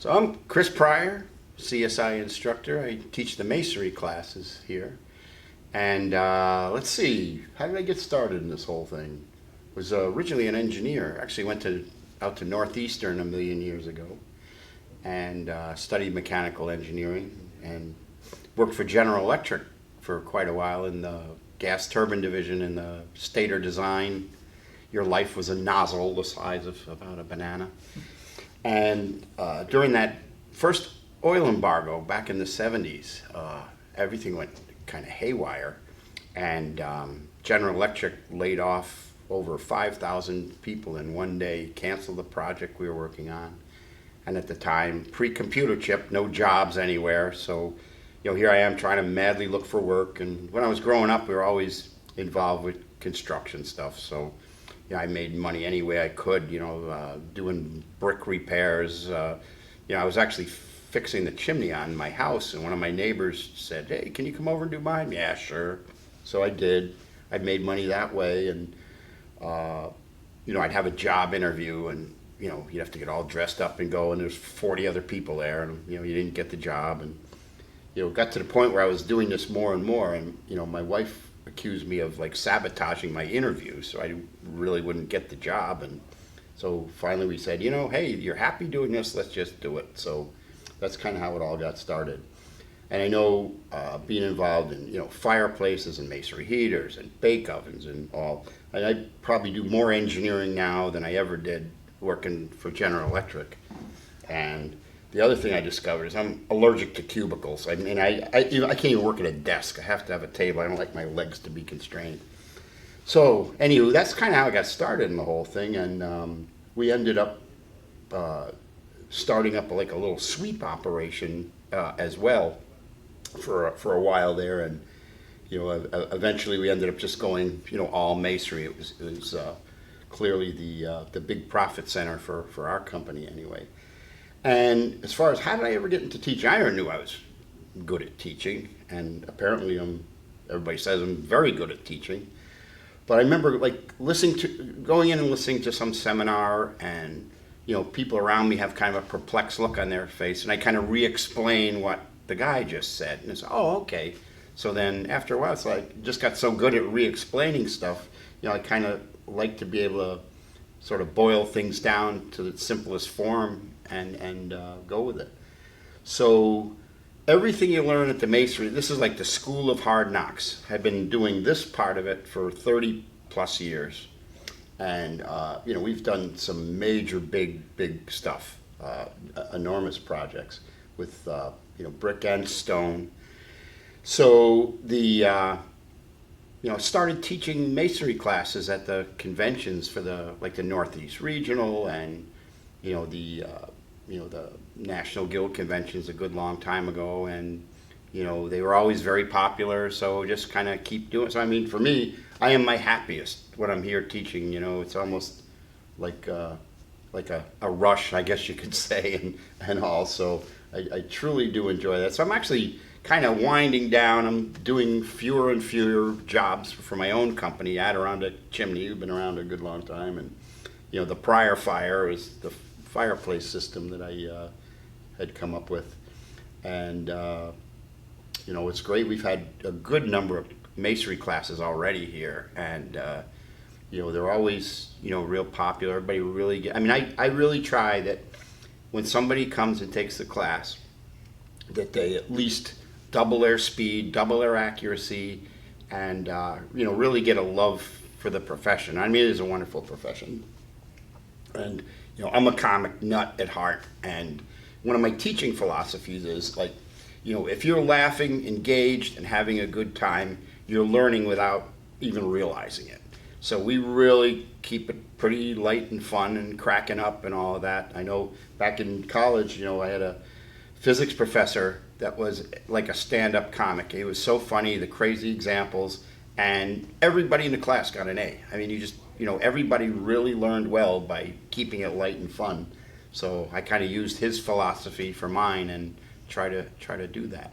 So I'm Chris Pryor, CSIA instructor. I teach the masonry classes here. And let's see, how did I get started in this whole thing? Was originally an engineer. Actually went out to Northeastern a million years ago and studied mechanical engineering and worked for General Electric for quite a while in the gas turbine division in the stator design. Your life was a nozzle the size of about a banana. And during that first oil embargo back in the 70s, everything went kind of haywire. And General Electric laid off over 5,000 people in one day, canceled the project we were working on. And at the time, pre-computer chip, no jobs anywhere. So, here I am trying to madly look for work. And when I was growing up, we were always involved with construction stuff. So, I made money any way I could, doing brick repairs. I was actually fixing the chimney on my house, and one of my neighbors said, "Hey, can you come over and do mine?" Yeah, sure. So I did. I made money that way, and I'd have a job interview, and you'd have to get all dressed up and go, and there's 40 other people there, and you didn't get the job, and it got to the point where I was doing this more and more, and my wife accused me of sabotaging my interview, so I really wouldn't get the job. And so finally we said, hey, you're happy doing this, let's just do it. So that's kind of how it all got started. And I know being involved in fireplaces and masonry heaters and bake ovens and all, and I probably do more engineering now than I ever did working for General Electric. And the other thing I discovered is I'm allergic to cubicles. I mean, I can't even work at a desk. I have to have a table. I don't like my legs to be constrained. So, anywho, that's kind of how I got started in the whole thing. And we ended up starting up like a little sweep operation as well for a while there. And eventually we ended up just going all masonry. It was clearly the big profit center for our company anyway. And as far as how did I ever get into teaching, I already knew I was good at teaching, and apparently everybody says I'm very good at teaching. But I remember going in and listening to some seminar, and people around me have kind of a perplexed look on their face, and I kind of re-explain what the guy just said, and it's okay. So then after a while, it's like just got so good at re-explaining stuff, I kind of like to be able to sort of boil things down to the simplest form and go with it. So everything you learn at the masonry, this is like the school of hard knocks. I've been doing this part of it for 30 plus years. And, we've done some major big stuff, enormous projects with, brick and stone. So started teaching masonry classes at the conventions for the Northeast Regional and, the National Guild conventions a good long time ago, and they were always very popular, so just kind of keep doing it. So I mean, for me, I am my happiest when I'm here teaching. It's almost like a rush, I guess you could say, and also I truly do enjoy that. So I'm actually kind of winding down. I'm doing fewer and fewer jobs for my own company, Adirondack Chimney, who've been around a good long time, and the Pryor Fire is the fireplace system that I had come up with. And it's great. We've had a good number of masonry classes already here, and they're always real popular. Everybody really I really try that when somebody comes and takes the class, that they at least double their speed, double their accuracy, and really get a love for the profession. I mean, it is a wonderful profession. And I'm a comic nut at heart, and one of my teaching philosophies is if you're laughing, engaged, and having a good time, you're learning without even realizing it. So we really keep it pretty light and fun and cracking up and all of that. I know back in college, I had a physics professor that was like a stand-up comic. He was so funny, the crazy examples, and everybody in the class got an A. I mean, everybody really learned well by keeping it light and fun. So I kind of used his philosophy for mine and try to do that.